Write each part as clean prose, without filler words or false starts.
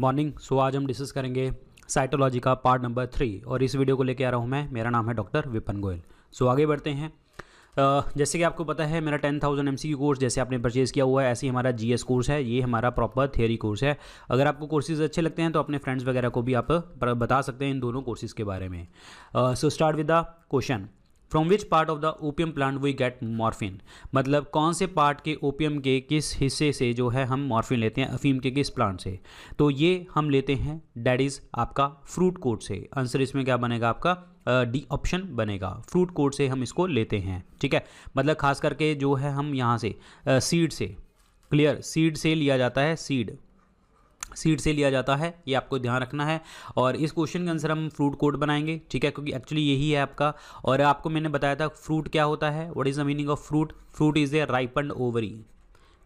Morning. सो आज हम discuss करेंगे साइटोलॉजी का पार्ट नंबर 3 और इस वीडियो को लेके आ रहा हूँ मैं। मेरा नाम है डॉक्टर विपिन गोयल। सो आगे बढ़ते हैं। जैसे कि आपको पता है मेरा 10,000 MCQ कोर्स जैसे आपने परचेज़ किया हुआ है, ऐसे ही हमारा GS कोर्स है। ये हमारा प्रॉपर थियरी कोर्स है। अगर आपको कोर्सेज अच्छे लगते हैं तो अपने फ्रेंड्स वगैरह को भी आप बता सकते हैं इन दोनों कोर्सेज के बारे में। So start with the question, from which part of the opium plant we get morphine. मतलब कौन से पार्ट के ओपियम के किस हिस्से से जो है हम मॉर्फिन लेते हैं, अफीम के किस प्लांट से। तो ये हम लेते हैं डेट इज़ आपका फ्रूट कोट से। आंसर इसमें क्या बनेगा आपका, डी ऑप्शन बनेगा। फ्रूट कोट से हम इसको लेते हैं, ठीक है। मतलब खास करके जो है हम यहाँ से सीड से, क्लियर, सीड से लिया जाता है, सीड से लिया जाता है, ये आपको ध्यान रखना है। और इस क्वेश्चन के आंसर हम फ्रूट कोट बनाएंगे, ठीक है, क्योंकि एक्चुअली यही है आपका। और आपको मैंने बताया था फ्रूट क्या होता है, what is the meaning of fruit. Fruit is a ripened ovary.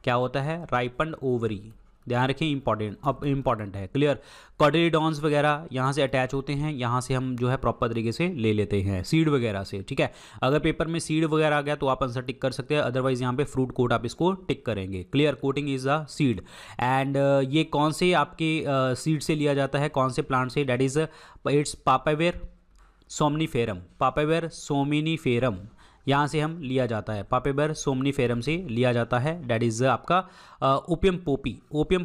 क्या होता है, राइपन्ड ओवरी। ध्यान रखें, इंपॉर्टेंट है, क्लियर। कॉटिलीडॉन्स वगैरह यहाँ से अटैच होते हैं, यहाँ से हम जो है प्रॉपर तरीके से ले लेते हैं सीड वगैरह से, ठीक है। अगर पेपर में सीड वगैरह आ गया तो आप आंसर टिक कर सकते हैं, अदरवाइज यहाँ पे फ्रूट कोट आप इसको टिक करेंगे, clear. Coating is a seed. And ये कौन से आपके सीड से लिया जाता है, कौन से प्लांट से, that is its Papaver somniferum. Papaver somniferum यहाँ से हम लिया जाता है, पापेबर सोमनीफेरम से लिया जाता है। डेट इज़ आपका ओपियम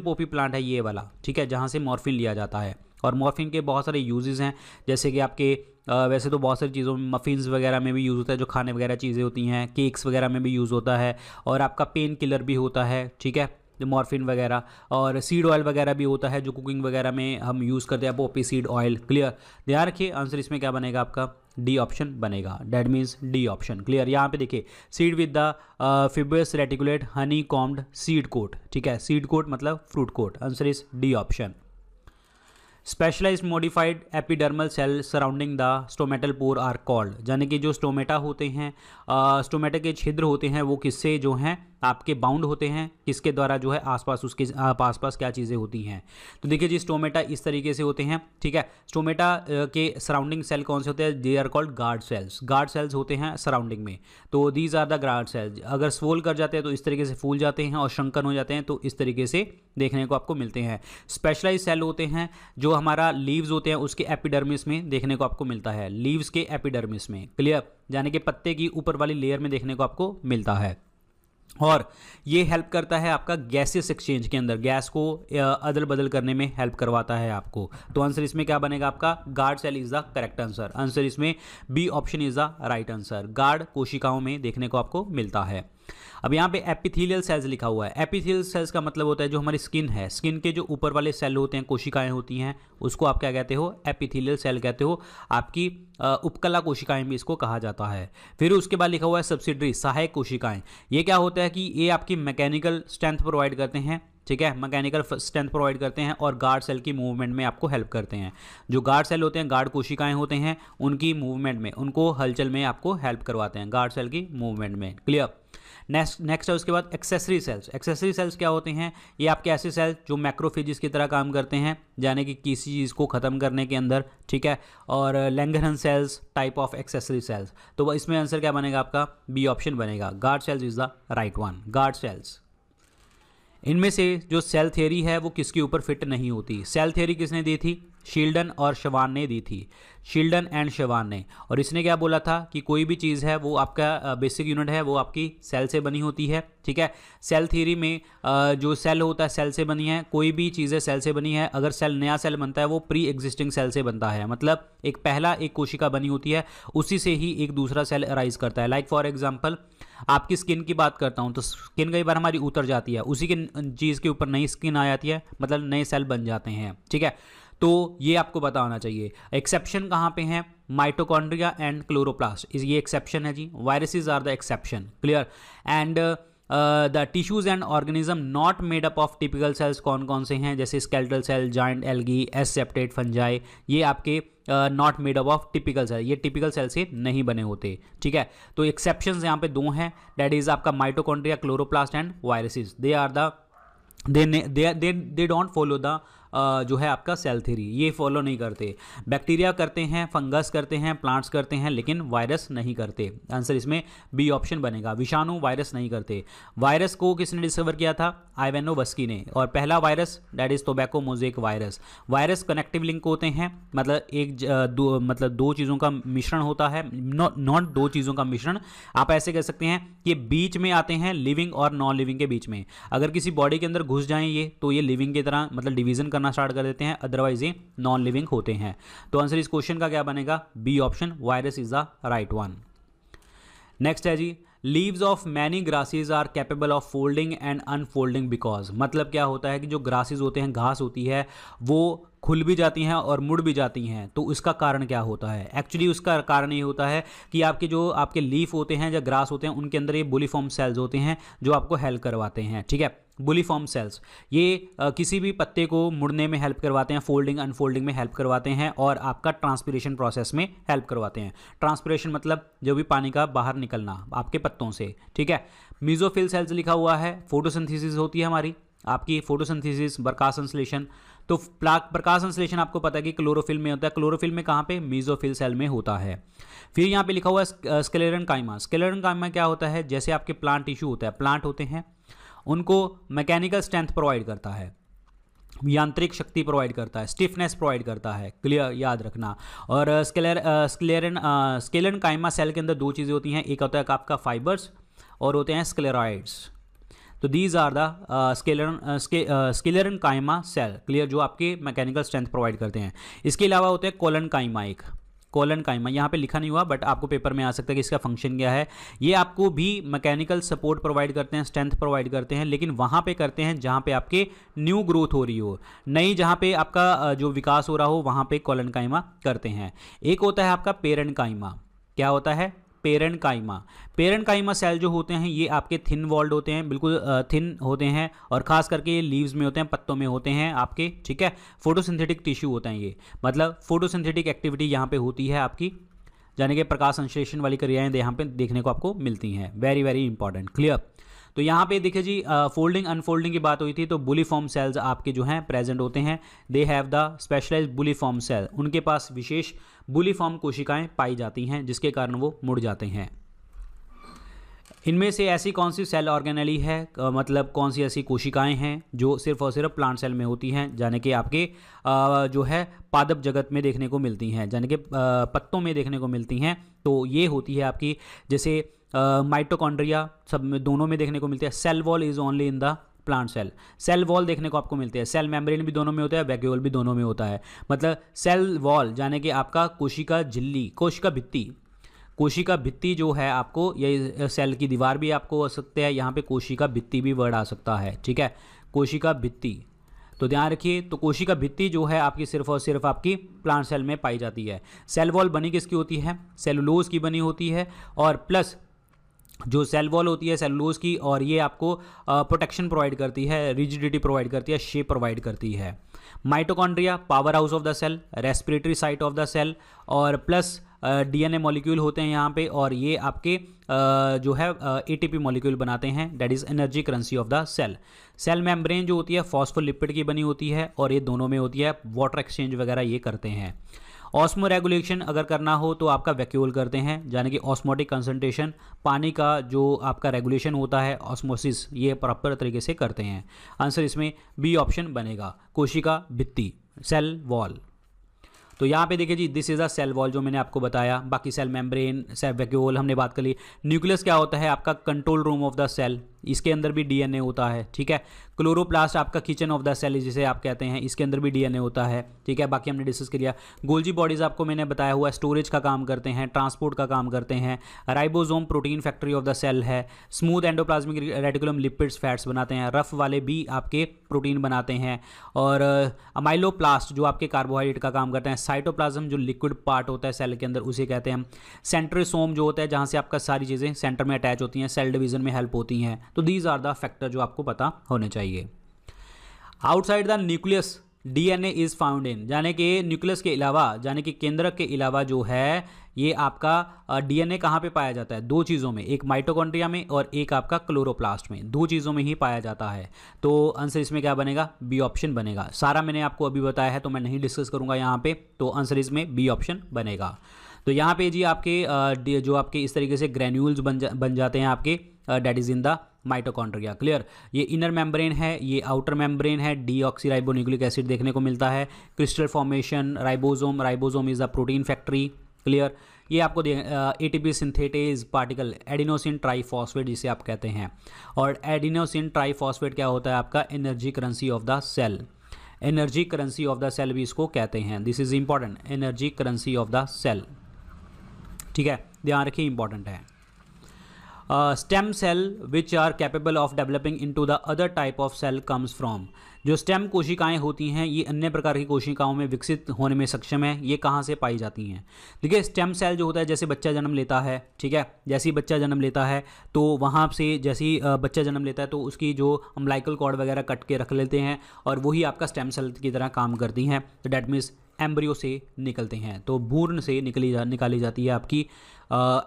पोपी प्लांट है ये वाला, ठीक है, जहाँ से मॉर्फिन लिया जाता है। और मॉर्फिन के बहुत सारे यूजेस हैं, जैसे कि आपके वैसे तो बहुत सारी चीज़ों में, मफ़िन्स वगैरह में भी यूज़ होता है, जो खाने वगैरह चीज़ें होती हैं, केक्स वगैरह में भी यूज़ होता है। और आपका पेन किलर भी होता है, ठीक है, मॉर्फिन वगैरह। और सीड ऑयल वगैरह भी होता है जो कुकिंग वगैरह में हम यूज़ करते हैं, पोपी सीड ऑयल, क्लियर। ध्यान रखिए, आंसर इसमें क्या बनेगा आपका, डी ऑप्शन बनेगा। That means D option, clear. यहाँ पे देखिए, seed with the fibrous reticulate honey combed seed coat, ठीक है, सीड कोट मतलब fruit coat. Answer is D option. Specialised modified epidermal cell surrounding the stomatal pore are called. यानी कि जो stomata होते हैं, स्टोमेटा के छिद्र होते हैं, वो किससे जो हैं आपके बाउंड होते हैं, किसके द्वारा जो है आसपास, उसके आसपास क्या चीज़ें होती हैं। तो देखिए जी, स्टोमेटा इस तरीके से होते हैं, ठीक है। स्टोमेटा के सराउंडिंग सेल कौन से होते हैं, they are called guard cells. Guard cells होते हैं सराउंडिंग में, तो these are the guard cells. अगर स्वोल कर जाते हैं तो इस तरीके से फूल जाते हैं, और शंकन हो जाते हैं तो इस तरीके से देखने को आपको मिलते हैं। स्पेशलाइज सेल होते हैं जो हमारा लीव्स होते हैं उसके एपिडर्मिस में देखने को आपको मिलता है, लीव्स के एपिडर्मिस में, क्लियर, यानी कि पत्ते की ऊपर वाली लेयर में देखने को आपको मिलता है। और ये हेल्प करता है आपका गैसेस एक्सचेंज के अंदर, गैस को अदल बदल करने में हेल्प करवाता है आपको। तो आंसर इसमें क्या बनेगा आपका, guard cell is the correct answer. Answer इसमें B option is the right answer. Guard कोशिकाओं में देखने को आपको मिलता है। अब यहाँ पे एपिथेलियल सेल्स लिखा हुआ है। एपिथेलियल सेल्स का मतलब होता है जो हमारी स्किन है, स्किन के जो ऊपर वाले सेल होते हैं, कोशिकाएं होती हैं, उसको आप क्या कहते हो, एपिथेलियल सेल कहते हो। आपकी उपकला कोशिकाएं भी इसको कहा जाता है। फिर उसके बाद लिखा हुआ है सब्सिडरी, सहायक कोशिकाएं। ये क्या होता है कि ये आपकी मैकेनिकल स्ट्रेंथ प्रोवाइड करते हैं, ठीक है, मैकेनिकल स्ट्रेंथ प्रोवाइड करते हैं और गार्ड सेल की मूवमेंट में आपको हेल्प करते हैं। जो गार्ड सेल होते हैं, गार्ड कोशिकाएं होते हैं, उनकी मूवमेंट में, उनको हलचल में आपको हेल्प करवाते हैं, गार्ड सेल की मूवमेंट में, क्लियर। नेक्स्ट है उसके बाद एक्सेसरी सेल्स। एक्सेसरी सेल्स क्या होते हैं, ये आपके ऐसे सेल्स जो मैक्रोफेजेस की तरह काम करते हैं, यानी कि किसी चीज़ को ख़त्म करने के अंदर, ठीक है। और Langerhans cells type of accessory cells. तो इसमें आंसर क्या बनेगा आपका, बी ऑप्शन बनेगा। Guard cells is the right one, guard cells. इनमें से जो सेल थ्योरी है वो किसके ऊपर फिट नहीं होती। सेल थ्योरी किसने दी थी, शील्डन और शवान ने दी थी, शील्डन एंड शवान ने। और इसने क्या बोला था कि कोई भी चीज़ है वो आपका बेसिक यूनिट है, वो आपकी सेल से बनी होती है, ठीक है। सेल थ्योरी में जो सेल होता है सेल से बनी है, कोई भी चीज़ें सेल से बनी है। अगर नया सेल बनता है वो प्री एग्जिस्टिंग सेल से बनता है, मतलब एक कोशिका बनी होती है, उसी से ही एक दूसरा सेल अराइज करता है। लाइक फॉर एग्जाम्पल आपकी स्किन की बात करता हूँ, तो स्किन कई बार हमारी उतर जाती है, उसी के चीज़ के ऊपर नई स्किन आ जाती है, मतलब नए सेल बन जाते हैं, ठीक है। तो ये आपको पता होना चाहिए। एक्सेप्शन कहाँ पे है, माइटोकॉन्ड्रिया एंड क्लोरोप्लास्ट, ये एक्सेप्शन है जी। Viruses are the exception, clear. And the tissues and organism not made up of typical cells कौन कौन से हैं, जैसे skeletal cell, giant algae, aseptate fungi, ये आपके not made up of typical cell, ये टिपिकल सेल से नहीं बने होते, ठीक है। तो एक्सेप्शंस यहाँ पे दो हैं, दैट इज आपका mitochondria, chloroplast and viruses. They are the they don't follow the जो है आपका सेल थ्योरी, ये फॉलो नहीं करते। बैक्टीरिया करते हैं, फंगस करते हैं, प्लांट्स करते हैं, लेकिन वायरस नहीं करते। आंसर इसमें बी ऑप्शन बनेगा, विषाणु वायरस नहीं करते। वायरस को किसने डिस्कवर किया था? आइवेनोवस्की ने। और पहला virus that is tobacco mosaic virus. Virus connective link होते हैं, मतलब दो चीज़ों का मिश्रण होता है, नॉट दो चीज़ों का मिश्रण। आप ऐसे कह सकते हैं कि बीच में आते हैं लिविंग और नॉन लिविंग के बीच में। अगर किसी बॉडी के अंदर घुस जाएं ये, तो ये लिविंग की तरह मतलब डिवीजन करना स्टार्ट कर देते हैं, अदरवाइज ये नॉन लिविंग होते हैं। तो आंसर इस क्वेश्चन का क्या बनेगा? B option, virus is the right one. Next है जी, leaves of many grasses are capable of folding and unfolding because. मतलब क्या होता है कि जो ग्रासेज होते हैं, घास होती है, वो खुल भी जाती हैं और मुड़ भी जाती हैं। तो उसका कारण क्या होता है? एक्चुअली उसका कारण ये होता है कि आपके लीफ होते हैं या ग्रास होते हैं, उनके अंदर ये बुलिफॉर्म सेल्स होते हैं जो आपको हेल्प करवाते हैं। ठीक है, बुलिफॉर्म सेल्स ये किसी भी पत्ते को मुड़ने में हेल्प करवाते हैं, फोल्डिंग अनफोल्डिंग में हेल्प करवाते हैं, और आपका ट्रांसपिरेशन प्रोसेस में हेल्प करवाते हैं। ट्रांसपिरेशन मतलब जो भी पानी का बाहर निकलना आपके पत्तों से। ठीक है, मीजोफिल सेल्स लिखा हुआ है, फोटोसिंथेसिस होती है हमारी, आपकी फोटोसिंथेसिस, प्रकाश संश्लेषण। तो प्रकाश संश्लेषण आपको पता है कि क्लोरोफिल में होता है। क्लोरोफिल में कहाँ पे? मीजोफिल सेल में होता है। फिर यहाँ पे लिखा हुआ है स्क्लेरेनकाइमा। स्क्लेरेनकाइमा क्या होता है? जैसे आपके प्लांट टिश्यू होता है, प्लांट होते हैं, उनको मैकेनिकल स्ट्रेंथ प्रोवाइड करता है, यांत्रिक शक्ति प्रोवाइड करता है, स्टिफनेस प्रोवाइड करता है। क्लियर, याद रखना। और स्क्लेरेनकाइमा सेल के अंदर दो चीज़ें होती हैं, एक होता है आपका फाइबर्स और होते हैं स्क्लेरॉइड्स। तो these are the sclerenchyma cell. Clear, जो आपके मैकेनिकल स्ट्रेंथ प्रोवाइड करते हैं। इसके अलावा होते हैं कोलनकाइमा, एक कोलनकाइमा यहाँ पे लिखा नहीं हुआ, बट आपको पेपर में आ सकता है कि इसका फंक्शन क्या है। ये आपको भी मैकेनिकल सपोर्ट प्रोवाइड करते हैं, स्ट्रेंथ प्रोवाइड करते हैं, लेकिन वहाँ पे करते हैं जहाँ पे आपके न्यू ग्रोथ हो रही हो, नई जहाँ पे आपका जो विकास हो रहा हो, वहाँ पे कोलनकाइमा करते हैं। एक होता है आपका पेरेनकाइमा। क्या होता है? पेरेनकाइमा। पेरेनकाइमा सेल जो होते हैं ये आपके थिन वॉल्ड होते हैं, बिल्कुल थिन होते हैं, और खास करके ये लीव्स में होते हैं, पत्तों में होते हैं आपके। ठीक है, फोटोसिंथेटिक टिश्यू होते हैं ये, मतलब फोटोसिंथेटिक एक्टिविटी यहाँ पे होती है आपकी, यानी कि प्रकाश संश्लेषण वाली क्रियाएं यहाँ पे देखने को आपको मिलती हैं। Very very important. क्लियर। तो यहाँ पे देखिए जी, फोल्डिंग अनफोल्डिंग की बात हुई थी, तो बुलिफॉर्म सेल्स आपके जो हैं प्रेजेंट होते हैं। They have the specialised bulliform cell. उनके पास विशेष बुलिफॉर्म कोशिकाएं पाई जाती हैं, जिसके कारण वो मुड़ जाते हैं। इनमें से ऐसी कौन सी सेल ऑर्गेनेली है, मतलब कौन सी ऐसी कोशिकाएं हैं जो सिर्फ और सिर्फ प्लांट सेल में होती हैं, यानी कि आपके जो है पादप जगत में देखने को मिलती हैं, यानी कि पत्तों में देखने को मिलती हैं। तो ये होती है आपकी, जैसे माइटोकॉन्ड्रिया, सब में, दोनों में देखने को मिलती है। Cell wall is only in the plant cell. Cell wall देखने को आपको मिलते हैं। सेल मेम्ब्रेन भी दोनों में होता है, वैक्यूल भी दोनों में होता है। मतलब सेल वॉल यानी कि आपका कोशिका झिल्ली, कोशिका भित्ति, कोशिका भित्ति जो है आपको, ये सेल की दीवार भी आपको हो सकते हैं, यहाँ पे कोशिका भित्ति भी वर्ड आ सकता है। ठीक है, कोशिका भित्ति। तो ध्यान रखिए, तो कोशिका भित्ति जो है आपकी सिर्फ और सिर्फ आपकी प्लांट सेल में पाई जाती है। सेल वॉल बनी किसकी होती है? सेलुलोज की बनी होती है, और प्लस जो सेल वॉल होती है सेलुलोज की, और ये आपको प्रोटेक्शन प्रोवाइड करती है, रिजिडिटी प्रोवाइड करती है, शेप प्रोवाइड करती है। Mitochondria power house of the cell, respiratory site of the cell, और प्लस डीएनए मॉलिक्यूल होते हैं यहाँ पे, और ये आपके जो है एटीपी मॉलिक्यूल बनाते हैं, that is energy currency of the cell. Cell membrane जो होती है फॉस्फोलिपिड की बनी होती है, और ये दोनों में होती है, वाटर एक्सचेंज वगैरह ये करते हैं। ऑस्मो रेगुलेशन अगर करना हो तो आपका वैक्यूल करते हैं, यानी कि ऑस्मोटिक कंसंट्रेशन, पानी का जो आपका रेगुलेशन होता है, ऑस्मोसिस, ये प्रॉपर तरीके से करते हैं। आंसर इसमें बी ऑप्शन बनेगा, कोशिका भित्ति, सेल वॉल। तो यहाँ पे देखिए जी, this is a cell wall जो मैंने आपको बताया। बाकी सेल मेम्ब्रेन, सेल वैक्यूल हमने बात कर ली। न्यूक्लियस क्या होता है? आपका control room of the cell, इसके अंदर भी डीएनए होता है। ठीक है, क्लोरोप्लास्ट आपका किचन ऑफ द सेल जिसे आप कहते हैं, इसके अंदर भी डीएनए होता है। ठीक है, बाकी हमने डिस्कस किया। गोल्जी बॉडीज आपको मैंने बताया हुआ स्टोरेज का काम करते हैं, ट्रांसपोर्ट का काम करते हैं। Ribosome protein factory of the cell है। Smooth endoplasmic reticulum lipids fats बनाते हैं, रफ वाले भी आपके प्रोटीन बनाते हैं। और अमाइलोप्लास्ट जो आपके कार्बोहाइड्रेट का काम करते हैं। साइटोप्लाज्म जो लिक्विड पार्ट होता है सेल के अंदर, उसे कहते हैं हम। सेंट्रोसोम जो होता है जहाँ से आपका सारी चीज़ें सेंटर में अटैच होती हैं, सेल डिवीजन में हेल्प होती हैं। तो दीज आर द फैक्टर जो आपको पता होने चाहिए। Outside the nucleus DNA is found in, यानी कि न्यूक्लियस के अलावा, यानी कि केंद्रक के अलावा जो है ये आपका डीएनए कहाँ पे पाया जाता है? दो चीज़ों में, एक माइटोकॉन्ड्रिया में और एक आपका क्लोरोप्लास्ट में, दो चीज़ों में ही पाया जाता है। तो आंसर इसमें क्या बनेगा? बी ऑप्शन बनेगा। सारा मैंने आपको अभी बताया है तो मैं नहीं डिस्कस करूँगा यहाँ पे, तो आंसर इसमें बी ऑप्शन बनेगा। तो यहाँ पे जी आपके जो आपके इस तरीके से ग्रेन्यूल्स बन जाते हैं आपके, that is in the mitochondria. Clear? ये इनर मेम्ब्रेन है, ये आउटर मेम्ब्रेन है। डीऑक्सीराइबोन्यूक्लिक एसिड देखने को मिलता है। Crystal formation, ribosome is the protein factory. Clear? ये आपको ATP synthetase particle, adenosine triphosphate जिसे आप कहते हैं। और एडिनोसिन ट्राइफॉस्फेट क्या होता है आपका? Energy currency of the cell. Energy currency of the cell भी इसको कहते हैं। This is important, energy currency of the cell. ठीक है, ध्यान रखिए, इंपॉर्टेंट है। Stem cell which are capable of developing into the other type of cell comes from. जो स्टेम कोशिकाएं होती हैं ये अन्य प्रकार की कोशिकाओं में विकसित होने में सक्षम है। ये कहाँ से पाई जाती हैं? देखिए, स्टेम सेल जो होता है, जैसे बच्चा जन्म लेता है, ठीक है, जैसे ही बच्चा जन्म लेता है तो वहाँ से जैसे ही बच्चा जन्म लेता है तो उसकी जो अम्बिलिकल कॉर्ड वगैरह कट के रख लेते हैं और वही आपका स्टेम सेल की तरह काम करती हैं। तो डैट मीन्स एम्ब्रियो से निकलते हैं। तो भ्रूण से निकाली जाती है आपकी,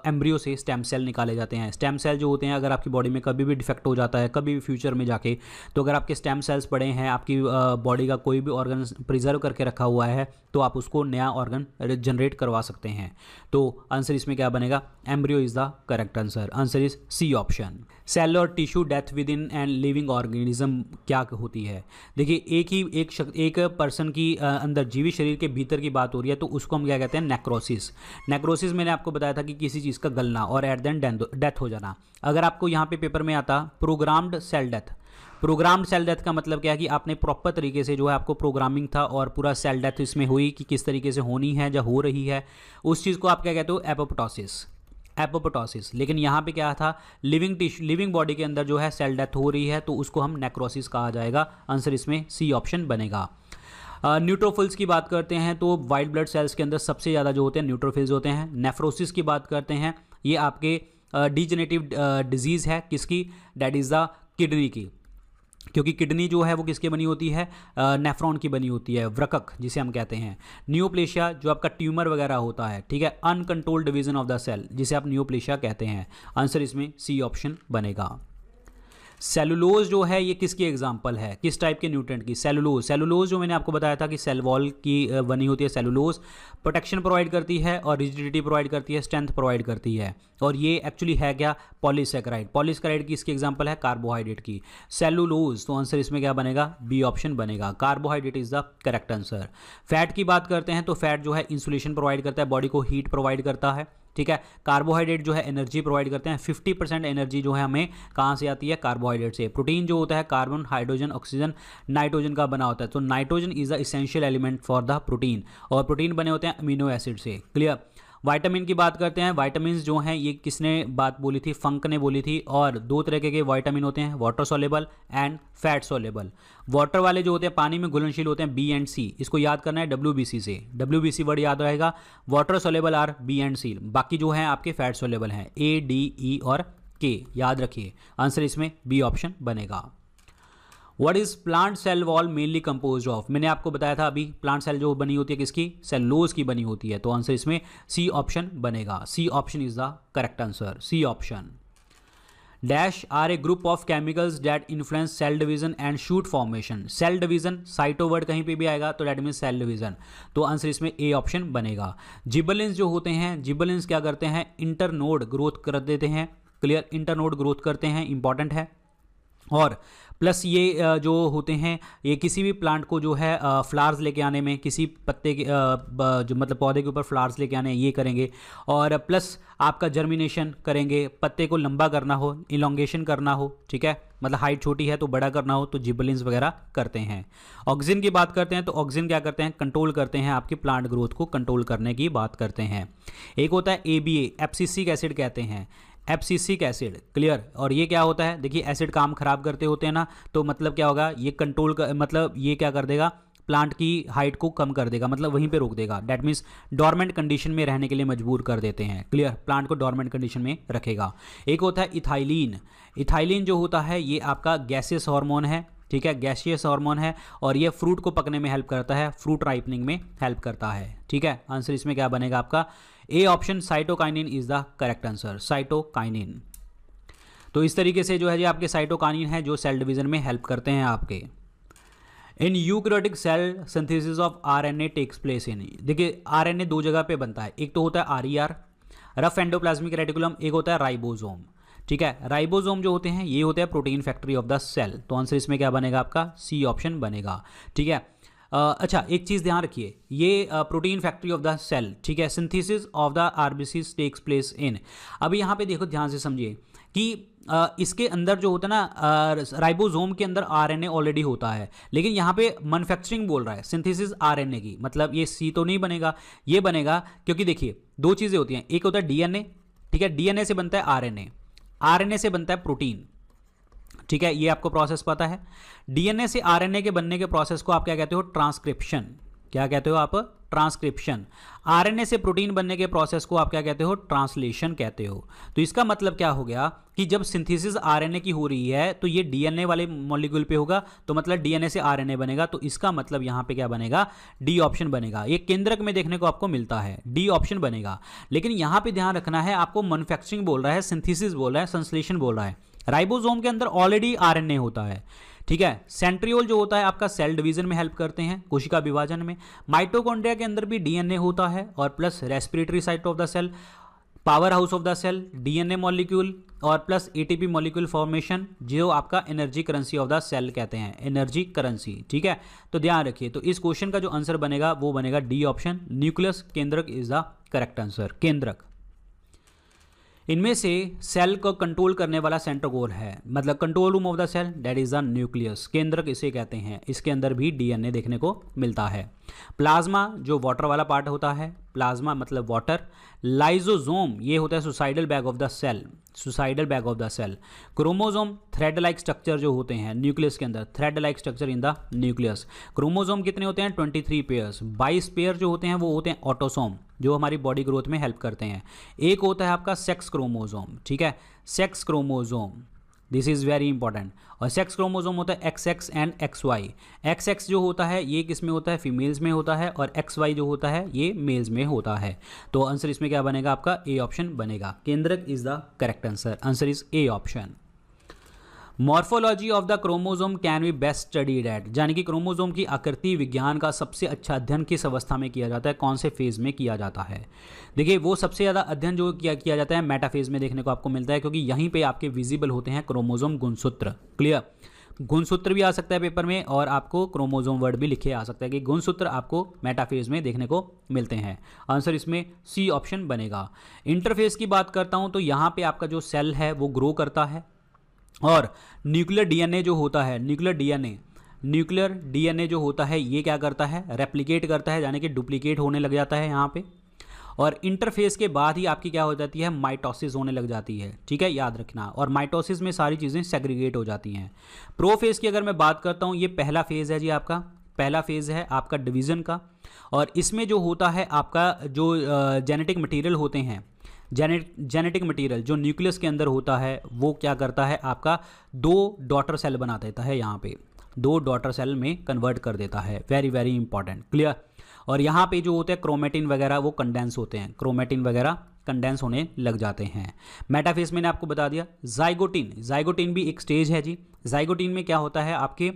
एम्ब्रियो से स्टेम सेल निकाले जाते हैं। स्टेम सेल जो होते हैं, अगर आपकी बॉडी में कभी भी डिफेक्ट हो जाता है, कभी भी फ्यूचर में जाके, तो अगर आपके स्टेम सेल्स पड़े हैं, आपकी बॉडी का कोई भी ऑर्गन प्रिजर्व करके रखा हुआ है, तो आप उसको नया ऑर्गन जनरेट करवा सकते हैं। तो आंसर इसमें क्या बनेगा? Embryo is the correct answer. Answer is C option. Cell और tissue death within and living organism क्या होती है? देखिए, एक पर्सन की अंदर जीवित शरीर के भीतर की बात हो रही है, तो उसको हम क्या कहते हैं? नेक्रोसिस। नेक्रोसिस मैंने आपको बताया था कि किसी चीज़ का गलना और एट द एंड डेथ हो जाना। अगर आपको यहाँ पे पेपर में आता programmed cell death, programmed cell death का मतलब क्या है कि आपने प्रॉपर तरीके से जो है आपको प्रोग्रामिंग था और पूरा सेल डेथ इसमें हुई कि किस तरीके से होनी है, या हो रही है, उस चीज़ को आप क्या कहते हो? एपोप्टोसिस। एपोप्टोसिस। लेकिन यहाँ पे क्या था? लिविंग बॉडी के अंदर जो है सेल डेथ हो रही है, तो उसको हम नेक्रोसिस कहा जाएगा। आंसर इसमें सी ऑप्शन बनेगा। न्यूट्रोफिल्स की बात करते हैं तो वाइट ब्लड सेल्स के अंदर सबसे ज़्यादा जो होते हैं न्यूट्रोफिल्स होते हैं। नेफ्रोसिस की बात करते हैं, ये आपके डिजेनेटिव डिजीज़ है, किसकी? डेट इज़ द किडनी की, क्योंकि किडनी जो है वो किसकी बनी होती है? नेफ्रॉन की बनी होती है, वृकक जिसे हम कहते हैं। नियोप्लेशिया जो आपका ट्यूमर वगैरह होता है, ठीक है, uncontrolled division of the cell, जिसे आप नियोप्लेशिया कहते हैं। आंसर इसमें सी ऑप्शन बनेगा। सेलुलोज जो है ये किसकी एग्जांपल है? किस टाइप के न्यूट्रिएंट की? सेलुलोज जो मैंने आपको बताया था कि सेल वॉल की बनी होती है। सेलुलोज प्रोटेक्शन प्रोवाइड करती है और रिजिडिटी प्रोवाइड करती है, स्ट्रेंथ प्रोवाइड करती है। और ये एक्चुअली है क्या? पॉलीसेकेराइड। पॉलीसेकेराइड की इसकी एग्जांपल है कार्बोहाइड्रेट की। सेलुलोज, तो आंसर इसमें क्या बनेगा? बी ऑप्शन बनेगा। Carbohydrate is the correct answer. Fat की बात करते हैं तो फैट जो है इंसुलेशन प्रोवाइड करता है, बॉडी को हीट प्रोवाइड करता है, ठीक है। कार्बोहाइड्रेट जो है एनर्जी प्रोवाइड करते हैं। 50% एनर्जी जो है हमें कहाँ से आती है? कार्बोहाइड्रेट से। प्रोटीन जो होता है कार्बन, हाइड्रोजन, ऑक्सीजन, नाइट्रोजन का बना होता है। तो nitrogen is the essential element for the protein, और प्रोटीन बने होते हैं अमीनो एसिड से। क्लियर? विटामिन की बात करते हैं। विटामिन जो हैं ये किसने बात बोली थी? फंक ने बोली थी। और दो तरह के विटामिन होते हैं, water soluble and fat soluble. Water वाले जो होते हैं पानी में घुलनशील होते हैं, बी एंड सी। इसको याद करना है WBC से, WBC वर्ड याद रहेगा। Water soluble are B and C, बाकी जो है आपके फैट सोलेबल हैं A, D, E और K, याद रखिए। आंसर इसमें बी ऑप्शन बनेगा। What is plant cell wall mainly composed of? मैंने आपको बताया था अभी, प्लांट सेल जो बनी होती है किसकी? सेलुलोज की बनी होती है। तो आंसर इसमें सी ऑप्शन बनेगा। C option is the correct answer. C option. Dash are a group of chemicals that influence cell division and shoot formation. Cell division, cyto word कहीं पे भी आएगा तो दैट मीन सेल डिवीजन। तो answer इसमें A option बनेगा। जिबलिन्स जो होते हैं, जिबलिन्स क्या करते हैं? इंटरनोड ग्रोथ कर देते हैं। क्लियर? इंटरनोड ग्रोथ करते हैं, इंपॉर्टेंट है। और प्लस ये जो होते हैं ये किसी भी प्लांट को जो है फ्लावर्स लेके आने में, किसी पत्ते के जो मतलब पौधे के ऊपर फ्लावर्स लेके आने ये करेंगे। और प्लस आपका जर्मिनेशन करेंगे, पत्ते को लंबा करना हो, इलोंगेशन करना हो, ठीक है, मतलब हाइट छोटी है तो बड़ा करना हो, तो जिबलिन्स वगैरह करते हैं। ऑक्सीजन की बात करते हैं तो ऑक्सीजन क्या करते हैं? कंट्रोल करते हैं, आपकी प्लांट ग्रोथ को कंट्रोल करने की बात करते हैं। एक होता है ABA, एब्सिसिक एसिड कहते हैं, एब्सिसिक एसिड। क्लियर? और ये क्या होता है? देखिए, एसिड काम खराब करते होते हैं ना, तो मतलब क्या होगा? ये कंट्रोल मतलब ये क्या कर देगा? प्लांट की हाइट को कम कर देगा, मतलब वहीं पे रोक देगा। डैट मीन्स डॉर्मेंट कंडीशन में रहने के लिए मजबूर कर देते हैं। क्लियर? प्लांट को डॉर्मेंट कंडीशन में रखेगा। एक होता है इथाइलिन। इथाइलिन जो होता है ये आपका गैसियस हार्मोन है, ठीक है, गैसियस हार्मोन है, और ये फ्रूट को पकने में हेल्प करता है, फ्रूट राइपनिंग में हेल्प करता है, ठीक है। आंसर इसमें क्या बनेगा आपका? A option cytokinin is the correct answer, cytokinin. तो इस तरीके से जो है जी आपके साइटोकाइनिन है जो सेल डिवीजन में हेल्प करते हैं आपके। In eukaryotic cell synthesis of RNA takes place in, देखिए आरएनए दो जगह पे बनता है, एक तो होता है आरईआर रफ एंडोप्लाज्मिक रेटिकुलम, एक होता है राइबोसोम। ठीक है, राइबोसोम जो होते हैं ये होते हैं protein factory of the cell. तो आंसर इसमें क्या बनेगा आपका, सी ऑप्शन बनेगा। ठीक है, अच्छा एक चीज़ ध्यान रखिए, ये protein factory of the cell, ठीक है, synthesis of the RBCs takes place in. अभी यहाँ पे देखो ध्यान से समझिए कि इसके अंदर जो होता है ना राइबोसोम के अंदर आरएनए ऑलरेडी होता है, लेकिन यहाँ पे मैन्युफैक्चरिंग बोल रहा है सिंथेसिस आरएनए की, मतलब ये सी तो नहीं बनेगा, ये बनेगा क्योंकि देखिए दो चीज़ें होती हैं, एक होता है डीएनए, ठीक है, डीएनए से बनता है आरएनए, आरएनए से बनता है प्रोटीन। ठीक है, ये आपको प्रोसेस पता है। डीएनए से आरएनए के बनने के प्रोसेस को आप क्या कहते हो, ट्रांसक्रिप्शन। क्या कहते हो आप, ट्रांसक्रिप्शन। आरएनए से प्रोटीन बनने के प्रोसेस को आप क्या कहते हो, ट्रांसलेशन कहते हो। तो इसका मतलब क्या हो गया कि जब सिंथेसिस आरएनए की हो रही है तो ये डीएनए वाले मॉलिक्यूल पे होगा, तो मतलब डीएनए से आरएनए बनेगा, तो इसका मतलब यहाँ पे क्या बनेगा, डी ऑप्शन बनेगा। ये केंद्रक में देखने को आपको मिलता है, डी ऑप्शन बनेगा। लेकिन यहाँ पे ध्यान रखना है, आपको मैन्युफैक्चरिंग बोल रहा है, सिंथेसिस बोल रहा है, संश्लेषण बोल रहा है। राइबोसोम के अंदर ऑलरेडी आरएनए होता है। ठीक है, सेंट्रियोल जो होता है आपका सेल डिवीजन में हेल्प करते हैं, कोशिका विभाजन में। माइटोकॉन्ड्रिया के अंदर भी डीएनए होता है और plus respiratory site of the cell, power house of the cell, DNA molecule और प्लस एटीपी मॉलिक्यूल फॉर्मेशन, जो आपका energy currency of the cell कहते हैं, एनर्जी करेंसी। ठीक है, तो ध्यान रखिए, तो इस क्वेश्चन का जो आंसर बनेगा वो बनेगा डी ऑप्शन, न्यूक्लियस केंद्रक इज द करेक्ट आंसर, केंद्रक। इनमें से सेल को कंट्रोल करने वाला सेंट्रोगोर है, मतलब control room of the cell, that is the nucleus, केंद्रक इसे कहते हैं। इसके अंदर भी डीएनए देखने को मिलता है। प्लाज्मा जो वाटर वाला पार्ट होता है, प्लाज्मा मतलब वाटर। लाइजोसोम ये होता है suicidal bag of the cell, suicidal bag of the cell. Chromosome thread like structure जो होते हैं न्यूक्लियस के अंदर, thread like structure in the nucleus. Chromosome कितने होते हैं, 23 पेयर्स। 22 पेयर जो होते हैं वो होते हैं ऑटोसोम, जो हमारी बॉडी ग्रोथ में हेल्प करते हैं। एक होता है आपका सेक्स क्रोमोसोम, ठीक है, sex chromosome, this is very important. और सेक्स क्रोमोसोम होता है XX एंड XY। XX जो होता है ये किस में होता है, फीमेल्स में होता है, और XY जो होता है ये मेल्स में होता है। तो आंसर इसमें क्या बनेगा आपका, ए ऑप्शन बनेगा, केंद्रक is the correct answer, answer is A option. Morphology of the chromosome can be best studied at, यानी कि क्रोमोसोम की आकृति विज्ञान का सबसे अच्छा अध्ययन किस अवस्था में किया जाता है, कौन से फेज में किया जाता है। देखिए वो सबसे ज़्यादा अध्ययन जो किया जाता है मेटाफेज में देखने को आपको मिलता है, क्योंकि यहीं पे आपके विजिबल होते हैं क्रोमोसोम गुणसूत्र। क्लियर, गुणसूत्र भी आ सकता है पेपर में, और आपको क्रोमोसोम वर्ड भी लिखे आ सकता है कि गुणसूत्र आपको मेटाफेज में देखने को मिलते हैं। आंसर इसमें सी ऑप्शन बनेगा। इंटरफेस की बात करता हूँ तो यहाँ पे आपका जो सेल है वो ग्रो करता है, और न्यूक्लियर डीएनए जो होता है, न्यूक्लियर डीएनए जो होता है ये क्या करता है, रेप्लिकेट करता है, यानी कि डुप्लीकेट होने लग जाता है यहाँ पे। और इंटरफेस के बाद ही आपकी क्या हो जाती है, माइटोसिस होने लग जाती है। ठीक है, याद रखना। और माइटोसिस में सारी चीज़ें सेग्रीगेट हो जाती हैं। प्रोफेज की अगर मैं बात करता हूँ, ये पहला फेज़ है जी आपका, पहला फेज़ है आपका डिवीज़न का। और इसमें जो होता है आपका जो जेनेटिक मटीरियल होते हैं, जेनेटिक मटीरियल जो न्यूक्लियस के अंदर होता है वो क्या करता है, आपका 2 डॉटर सेल बना देता है, यहाँ पे 2 डॉटर सेल में कन्वर्ट कर देता है। Very very important, clear. और यहाँ पे जो होते हैं क्रोमेटिन वगैरह वो कंडेंस होते हैं, क्रोमेटिन वगैरह कंडेंस होने लग जाते हैं। मेटाफेज मैंने आपको बता दिया। जाइगोटिन भी एक स्टेज है जी। जाइगोटिन में क्या होता है, आपके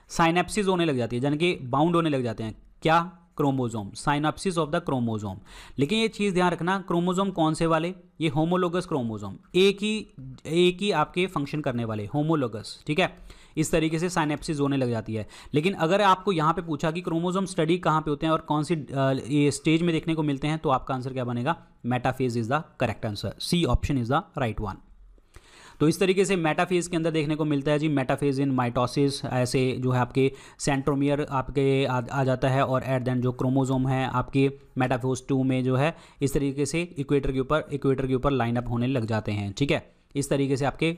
साइनेप्सिस होने लग जाती है, यानी कि बाउंड होने लग जाते हैं, क्या, chromosome, synapsis of the chromosome. लेकिन ये चीज़ ध्यान रखना, क्रोमोसोम कौन से वाले, ये होमोलोगस क्रोमोसोम, एक ही आपके फंक्शन करने वाले होमोलोगस। ठीक है, इस तरीके से साइनेप्सिस होने लग जाती है। लेकिन अगर आपको यहाँ पे पूछा कि क्रोमोसोम स्टडी कहाँ पे होते हैं और कौन सी ये स्टेज में देखने को मिलते हैं, तो आपका आंसर क्या बनेगा, metaphase is the correct answer, C option is the right one. तो इस तरीके से मेटाफेज के अंदर देखने को मिलता है जी, मेटाफेज इन माइटोसिस, ऐसे जो है आपके सेंट्रोमियर आपके आ जाता है, और एट देन जो क्रोमोसोम है आपके मेटाफेज 2 में जो है इस तरीके से इक्वेटर के ऊपर लाइन अप होने लग जाते हैं। ठीक है, इस तरीके से आपके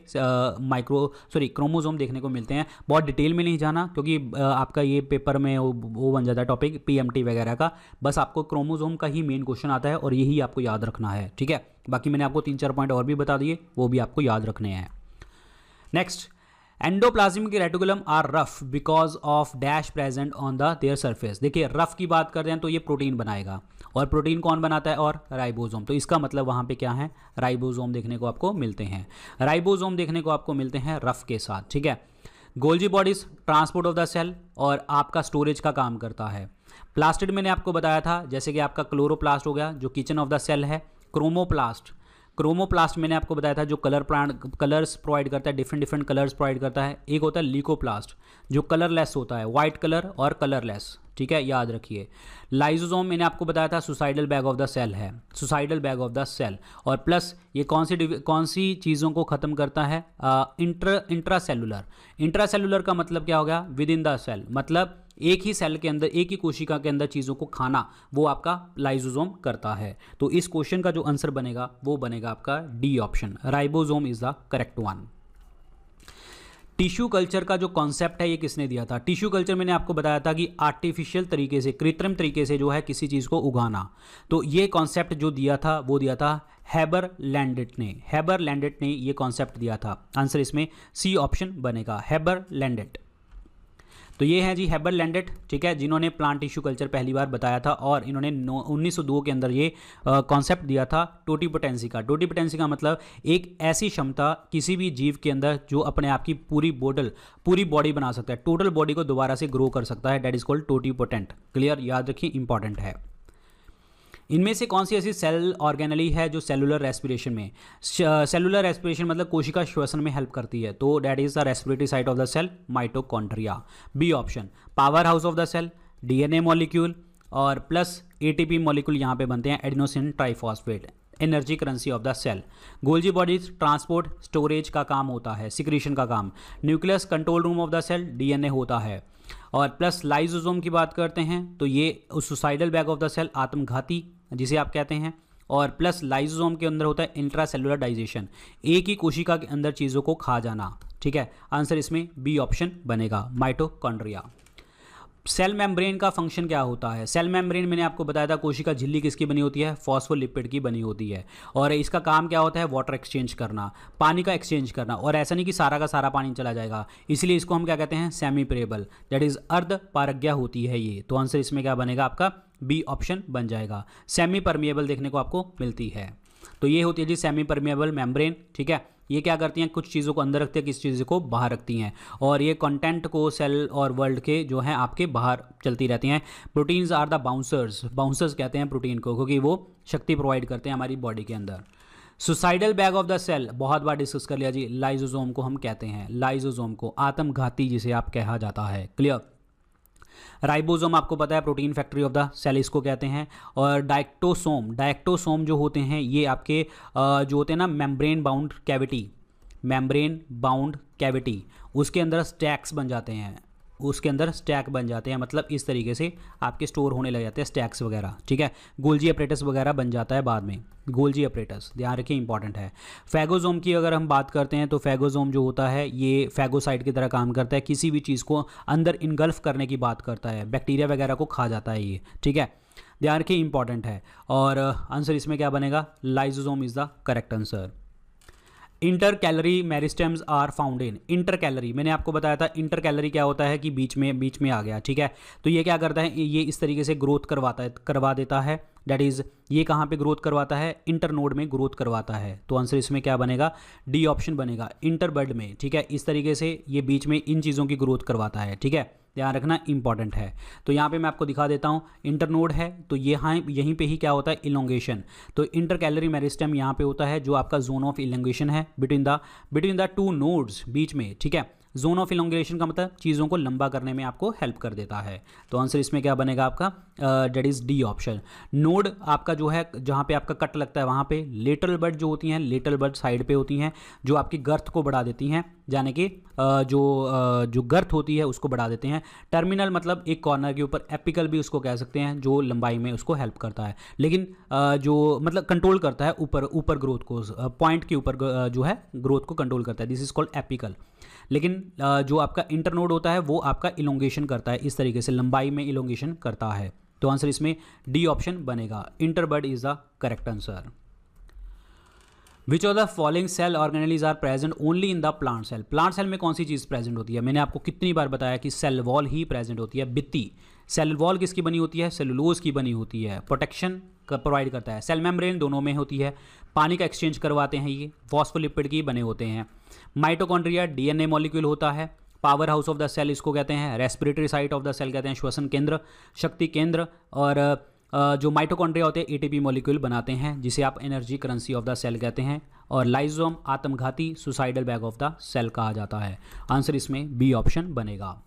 क्रोमोसोम देखने को मिलते हैं। बहुत डिटेल में नहीं जाना, क्योंकि आपका ये पेपर में वो बन जाता है टॉपिक पीएमटी वगैरह का। बस आपको क्रोमोसोम का ही मेन क्वेश्चन आता है और यही आपको याद रखना है। ठीक है, बाकी मैंने आपको 3-4 पॉइंट और भी बता दिए, वो भी आपको याद रखने हैं। Next, endoplasmic reticulum are rough because of dash present on the their surface. देखिए रफ की बात कर रहे हैं तो ये प्रोटीन बनाएगा, और प्रोटीन कौन बनाता है, और राइबोसोम। तो इसका मतलब वहाँ पे क्या है, राइबोसोम देखने को आपको मिलते हैं, राइबोसोम देखने को आपको मिलते हैं रफ के साथ, ठीक है। Golgi bodies transport of the cell और आपका स्टोरेज का काम करता है। प्लास्टिड मैंने आपको बताया था, जैसे कि आपका क्लोरोप्लास्ट हो गया जो किचन ऑफ द सेल है। क्रोमोप्लास्ट मैंने आपको बताया था जो कलर्स प्रोवाइड करता है, डिफरेंट डिफरेंट कलर्स प्रोवाइड करता है। एक होता है लीकोप्लास्ट जो कलरलेस होता है, वाइट कलर और कलरलेस, ठीक है, याद रखिए। लाइसोसोम मैंने आपको बताया था suicidal bag of the cell है, suicidal bag of the cell. और प्लस ये कौन सी चीज़ों को ख़त्म करता है, इंट्रासेलुलर का मतलब क्या हो गया, विद इन द सेल, मतलब एक ही सेल के अंदर, एक ही कोशिका के अंदर चीज़ों को खाना, वो आपका लाइसोसोम करता है। तो इस क्वेश्चन का जो आंसर बनेगा वो बनेगा आपका D option, ribosome is the correct one. Tissue culture का जो कॉन्सेप्ट है ये किसने दिया था? टिश्यू कल्चर मैंने आपको बताया था कि आर्टिफिशियल तरीके से, कृत्रिम तरीके से जो है किसी चीज़ को उगाना। तो ये कॉन्सेप्ट जो दिया था वो दिया था हेबर लैंडेट ने, हेबर लैंडेट ने ये कॉन्सेप्ट दिया था। आंसर इसमें सी ऑप्शन बनेगा, हेबर लैंडेट। तो ये है जी हेबर लैंडेट, ठीक है, जिन्होंने प्लांट टिश्यू कल्चर पहली बार बताया था, और इन्होंने 1902 के अंदर ये कॉन्सेप्ट दिया था टोटिपोटेंसी का। टोटिपोटेंसी का मतलब एक ऐसी क्षमता किसी भी जीव के अंदर जो अपने आप की पूरी बॉडी बना सकता है, टोटल बॉडी को दोबारा से ग्रो कर सकता है, that is called totipotent. Clear, याद रखिए, इंपॉर्टेंट है। इनमें से कौन सी ऐसी सेल ऑर्गेनली है जो सेलुलर रेस्पिरेशन में, सेलुलर रेस्पिरेशन मतलब कोशिका श्वसन में हेल्प करती है, तो that is the respiratory site of the cell, mitochondria, B option. Power house of the cell, DNA molecule और प्लस एटीपी मॉलिक्यूल यहाँ पे बनते हैं, adenosine triphosphate, energy currency of the cell. Golgi bodies transport storage का काम होता है, secretion का काम। Nucleus control room of the cell, DNA होता है। और प्लस लाइसोसोम की बात करते हैं तो ये suicidal bag of the cell, आत्मघाती जिसे आप कहते हैं। और प्लस लाइसोसोम के अंदर होता है इंट्रासेलुलर डाइजेशन, एक ही कोशिका के अंदर चीज़ों को खा जाना, ठीक है। आंसर इसमें बी ऑप्शन बनेगा, माइटोकॉन्ड्रिया। सेल मेम्ब्रेन का फंक्शन क्या होता है? सेल मेम्ब्रेन मैंने आपको बताया था कोशिका झिल्ली किसकी बनी होती है, फॉस्फोलिपिड की बनी होती है, और इसका काम क्या होता है, वाटर एक्सचेंज करना, पानी का एक्सचेंज करना। और ऐसा नहीं कि सारा का सारा पानी चला जाएगा, इसलिए इसको हम क्या कहते हैं, सेमी पेरेबल, दैट इज अर्ध पारगम्य होती है ये। तो आंसर इसमें क्या बनेगा आपका, बी ऑप्शन बन जाएगा, सेमी परमिएबल देखने को आपको मिलती है। तो ये होती है जी सेमी परमिएबल मेम्ब्रेन, ठीक है। ये क्या करती हैं, कुछ चीज़ों को अंदर रखती है, किसी चीज़ को बाहर रखती हैं, और ये कंटेंट को सेल और वर्ल्ड के जो हैं आपके बाहर चलती रहती हैं। प्रोटीन्स आर द बाउंसर्स कहते हैं प्रोटीन को, क्योंकि वो शक्ति प्रोवाइड करते हैं हमारी बॉडी के अंदर। Suicidal bag of the cell बहुत बार डिस्कस कर लिया जी, लाइसोसोम को हम कहते हैं, लाइसोसोम को आत्मघाती जिसे आप कहा जाता है। क्लियर। राइबोसोम आपको पता है protein factory of the cell इसको कहते हैं। और डायक्टोसोम जो होते हैं ये आपके जो होते हैं ना मेम्ब्रेन बाउंड कैविटी, उसके अंदर स्टैक बन जाते हैं, मतलब इस तरीके से आपके स्टोर होने लग जाते हैं स्टैक्स वगैरह, ठीक है। गोल्जी अपरेटस वगैरह बन जाता है बाद में, गोल्जी अपरेटस ध्यान रखिए, इंपॉर्टेंट है। फैगोसोम की अगर हम बात करते हैं तो फैगोसोम जो होता है ये फैगोसाइट की तरह काम करता है, किसी भी चीज़ को अंदर इनगल्फ करने की बात करता है, बैक्टीरिया वगैरह को खा जाता है ये, ठीक है, ध्यान रखिए, इंपॉर्टेंट है। और आंसर इसमें क्या बनेगा, lysosome is the correct answer. Intercalary meristems are found in, intercalary मैंने आपको बताया था, इंटर कैलरी क्या होता है कि बीच में आ गया, ठीक है। तो ये क्या करता है, ये इस तरीके से ग्रोथ करवा देता है, दैट इज ये कहाँ पे ग्रोथ करवाता है, इंटरनोड में ग्रोथ करवाता है। तो आंसर इसमें क्या बनेगा, डी ऑप्शन बनेगा, इंटरबड में, ठीक है। इस तरीके से ये बीच में इन चीज़ों की ग्रोथ करवाता है, ठीक है, ध्यान रखना, इंपॉर्टेंट है। तो यहाँ पे मैं आपको दिखा देता हूँ, इंटरनोड है तो यहीं पे ही क्या होता है, इलोंगेशन। तो इंटर कैलरी मेरिस्टेम यहाँ पे होता है जो आपका जोन ऑफ इलोंगेशन है बिटवीन द टू नोड्स, बीच में, ठीक है। जोन ऑफ इलोंगेशन का मतलब चीज़ों को लंबा करने में आपको हेल्प कर देता है। तो आंसर इसमें क्या बनेगा आपका, that is D option. Node आपका जो है जहाँ पे आपका कट लगता है वहाँ पे लेटरल बड जो होती हैं, लेटरल बड साइड पे होती हैं जो आपकी गर्थ को बढ़ा देती हैं, यानी कि जो गर्थ होती है उसको बढ़ा देते हैं। टर्मिनल मतलब एक कॉर्नर के ऊपर, एपिकल भी उसको कह सकते हैं जो लंबाई में उसको हेल्प करता है, लेकिन जो मतलब कंट्रोल करता है ऊपर ग्रोथ को, पॉइंट के ऊपर जो है ग्रोथ को कंट्रोल करता है, दिस इज कॉल्ड एपिकल। लेकिन जो आपका इंटरनोड होता है वो आपका इलोंगेशन करता है, इस तरीके से लंबाई में इलोंगेशन करता है। तो आंसर इसमें डी ऑप्शन बनेगा, इंटरबड is the correct answer. Which of the following cell organelles are present only in the plant cell. Plant cell में कौन सी चीज़ प्रेजेंट होती है? मैंने आपको कितनी बार बताया कि सेल वॉल ही प्रेजेंट होती है। भित्ति, सेल वॉल किसकी बनी होती है? सेलुलोज की बनी होती है। प्रोटेक्शन प्रोवाइड करता है। सेल मेम्ब्रेन दोनों में होती है। पानी का एक्सचेंज करवाते हैं। ये फॉस्फोलिपिड की बने होते हैं। माइटोकॉन्ड्रिया डीएनए मॉलिक्यूल होता है। Power house of the cell इसको कहते हैं। Respiratory site of the cell कहते हैं श्वसन केंद्र, शक्ति केंद्र। और जो माइटोकॉन्ड्रिया होते हैं एटीपी मॉलिक्यूल बनाते हैं, जिसे आप energy currency of the cell कहते हैं। और लाइजोम आत्मघाती suicidal bag of the cell कहा जाता है। आंसर इसमें बी ऑप्शन बनेगा।